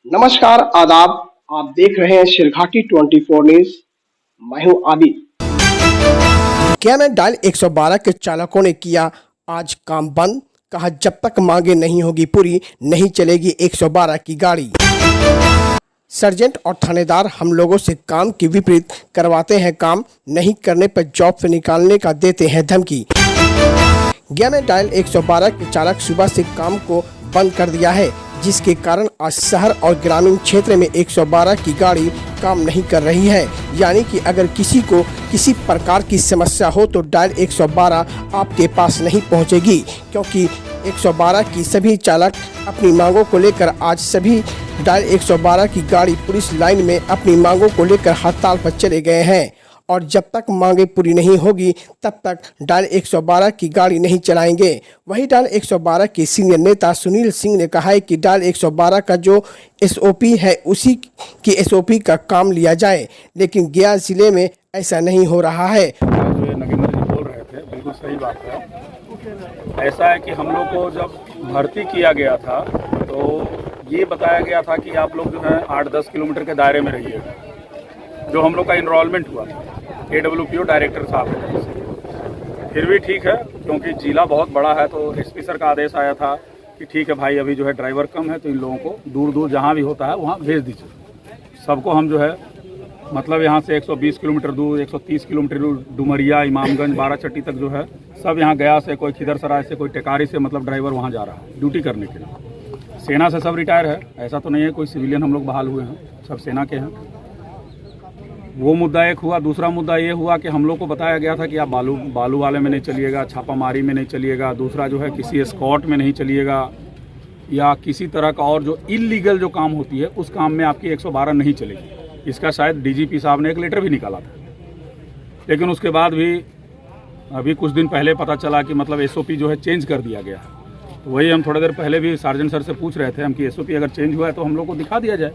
नमस्कार, आदाब। आप देख रहे हैं शिरघाटी 24 न्यूज। मैं हूं आबिद। क्या में डायल 112 के चालकों ने किया आज काम बंद। कहा जब तक मांगे नहीं होगी पूरी नहीं चलेगी 112 की गाड़ी। सर्जेंट और थानेदार हम लोगों से काम के विपरीत करवाते हैं काम, नहीं करने पर जॉब से निकालने का देते हैं धमकी। गया में डायल 112 के चालक सुबह से काम को बंद कर दिया है, जिसके कारण आज शहर और ग्रामीण क्षेत्र में 112 की गाड़ी काम नहीं कर रही है। यानी कि अगर किसी को किसी प्रकार की समस्या हो तो डायल 112 आपके पास नहीं पहुंचेगी, क्योंकि 112 की सभी चालक अपनी मांगों को लेकर आज सभी डायल 112 की गाड़ी पुलिस लाइन में अपनी मांगों को लेकर हड़ताल पर चले गए हैं और जब तक मांगे पूरी नहीं होगी तब तक डायल 112 की गाड़ी नहीं चलाएंगे। वही डायल 112 के सीनियर नेता सुनील सिंह ने कहा है कि डायल 112 का जो एसओपी है उसी की एसओपी का काम लिया जाए, लेकिन गया जिले में ऐसा नहीं हो रहा है। जो नगेंद्र जी बोल रहे थे बिल्कुल सही बात है। ऐसा है कि हम लोग को जब भर्ती किया गया था तो ये बताया गया था कि आप लोग जो है 8-10 किलोमीटर के दायरे में रहिएगा। जो हम लोग का इनरोलमेंट हुआ AWPO डायरेक्टर साहब है, फिर भी ठीक है क्योंकि जिला बहुत बड़ा है तो एसपी सर का आदेश आया था कि ठीक है भाई अभी जो है ड्राइवर कम है तो इन लोगों को दूर दूर जहाँ भी होता है वहाँ भेज दीजिए। सबको हम जो है मतलब यहाँ से 120 किलोमीटर दूर 130 किलोमीटर दूर डुमरिया इमामगंज बाराचट्टी तक जो है सब यहाँ गया से कोई खिदरसराय से कोई टेकारी से मतलब ड्राइवर वहाँ जा रहा है ड्यूटी करने के लिए। सेना से सब रिटायर है, ऐसा तो नहीं है कोई सिविलियन हम लोग बहाल हुए हैं, सब सेना के हैं। वो मुद्दा एक हुआ। दूसरा मुद्दा ये हुआ कि हम लोग को बताया गया था कि आप बालू वाले में नहीं चलिएगा, छापामारी में नहीं चलिएगा, दूसरा जो है किसी एस्कॉर्ट में नहीं चलिएगा या किसी तरह का और जो इलीगल जो काम होती है उस काम में आपकी 112 नहीं चलेगी। इसका शायद डीजीपी साहब ने एक लेटर भी निकाला था, लेकिन उसके बाद भी अभी कुछ दिन पहले पता चला कि मतलब एसओपी जो है चेंज कर दिया गया है। तो वही हम थोड़ी देर पहले भी सार्जेंट सर से पूछ रहे थे हम कि एसओपी अगर चेंज हुआ है तो हम लोग को दिखा दिया जाए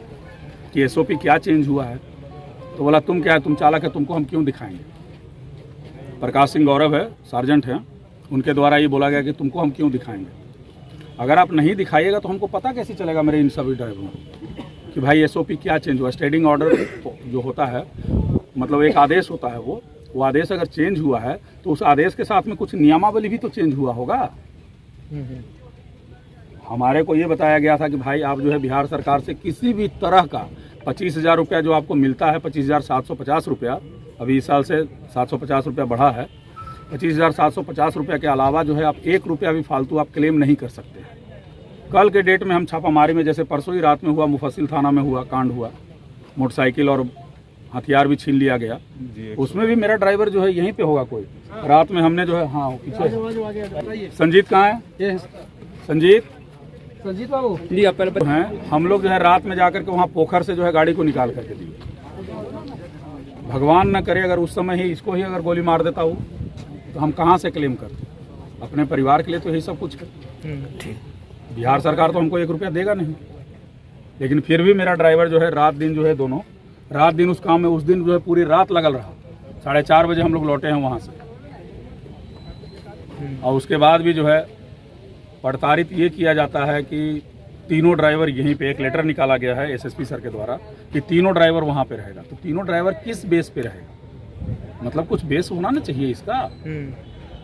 कि एसओपी क्या चेंज हुआ है। तो बोला तुम क्या है, तुम चालक है, तुमको हम क्यों दिखाएंगे। प्रकाश सिंह गौरव है, सार्जेंट हैं, उनके द्वारा ये बोला गया कि तुमको हम क्यों दिखाएंगे। अगर आप नहीं दिखाइएगा तो हमको पता कैसे चलेगा मेरे इन सभी ड्राइवरों कि भाई एसओपी क्या चेंज हुआ। स्टैंडिंग ऑर्डर जो होता है मतलब एक आदेश होता है, वो आदेश अगर चेंज हुआ है तो उस आदेश के साथ में कुछ नियमावली भी तो चेंज हुआ होगा। हमारे को ये बताया गया था कि भाई आप जो है बिहार सरकार से किसी भी तरह का 25,000 रुपया जो आपको मिलता है, 25,750 रुपया, अभी इस साल से 750 रुपया बढ़ा है। 25,750 रुपया के अलावा जो है आप 1 रुपया भी फालतू आप क्लेम नहीं कर सकते। कल के डेट में हम छापामारी में जैसे परसों ही रात में हुआ, मुफस्सिल थाना में हुआ कांड हुआ, मोटरसाइकिल और हथियार भी छीन लिया गया। उसमें भी मेरा ड्राइवर जो है यहीं पे होगा कोई। रात में हमने जो है हाँ पीछे संजीत कहाँ है, संजीत बाबू जी आप पहले हैं। हम लोग जो है रात में जाकर के वहाँ पोखर से जो है गाड़ी को निकाल करके दिए। भगवान न करे अगर उस समय ही इसको ही अगर गोली मार देता हूँ तो हम कहाँ से क्लेम करते। अपने परिवार के लिए तो यही सब कुछ है। बिहार सरकार तो हमको 1 रुपया देगा नहीं, लेकिन फिर भी मेरा ड्राइवर जो है रात दिन जो है दोनों रात दिन उस काम में उस दिन जो है पूरी रात लगल रहा। 4:30 बजे हम लोग लौटे हैं वहाँ से और उसके बाद भी जो है प्रताड़ित ये किया जाता है कि तीनों ड्राइवर यहीं पे एक लेटर निकाला गया है एसएसपी सर के द्वारा कि तीनों ड्राइवर वहाँ पे रहेगा। तो तीनों ड्राइवर किस बेस पे रहेगा, मतलब कुछ बेस होना ना चाहिए इसका।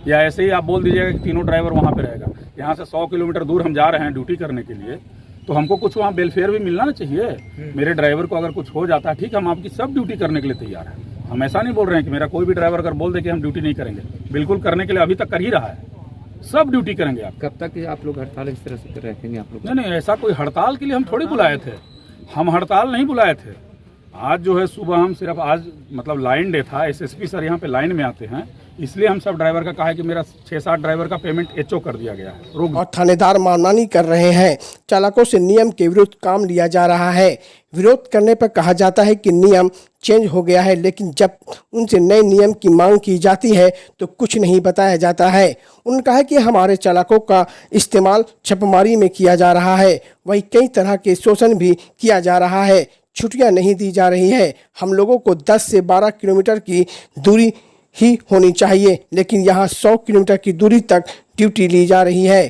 या ऐसे ही आप बोल दीजिएगा कि तीनों ड्राइवर वहाँ पे रहेगा। यहाँ से 100 किलोमीटर दूर हम जा रहे हैं ड्यूटी करने के लिए तो हमको कुछ वहाँ वेलफेयर भी मिलना ना चाहिए। मेरे ड्राइवर को अगर कुछ हो जाता है ठीक है, हम आपकी सब ड्यूटी करने के लिए तैयार हैं। हम ऐसा नहीं बोल रहे हैं कि मेरा कोई भी ड्राइवर अगर बोल दे कि हम ड्यूटी नहीं करेंगे, बिल्कुल करने के लिए अभी तक कर ही रहा है, सब ड्यूटी करेंगे। आप कब तक आप लोग हड़ताल इस तरह से रखेंगे आप लोग? नहीं, ऐसा कोई हड़ताल के लिए हम थोड़ी बुलाए थे, हम हड़ताल नहीं बुलाए थे। आज जो है सुबह हम सिर्फ आज मतलब लाइन डे था, एसएसपी सर यहाँ पे लाइन में आते हैं, इसलिए हम सब ड्राइवर का कहा है कि मेरा 6-7 ड्राइवर का पेमेंट एचओ कर दिया गया है। और थानेदार मानमानी कर रहे हैं, चालकों से नियम के विरुद्ध काम लिया जा रहा है। विरोध करने पर कहा जाता है कि नियम चेंज हो गया है, लेकिन जब उनसे नए नियम की मांग की जाती है तो कुछ नहीं बताया जाता है। उन्होंने कहा कि हमारे चालकों का इस्तेमाल छापेमारी में किया जा रहा है, वहीं कई तरह के शोषण भी किया जा रहा है, छुट्टियां नहीं दी जा रही है। हम लोगों को 10 से 12 किलोमीटर की दूरी ही होनी चाहिए, लेकिन यहाँ 100 किलोमीटर की दूरी तक ड्यूटी ली जा रही है।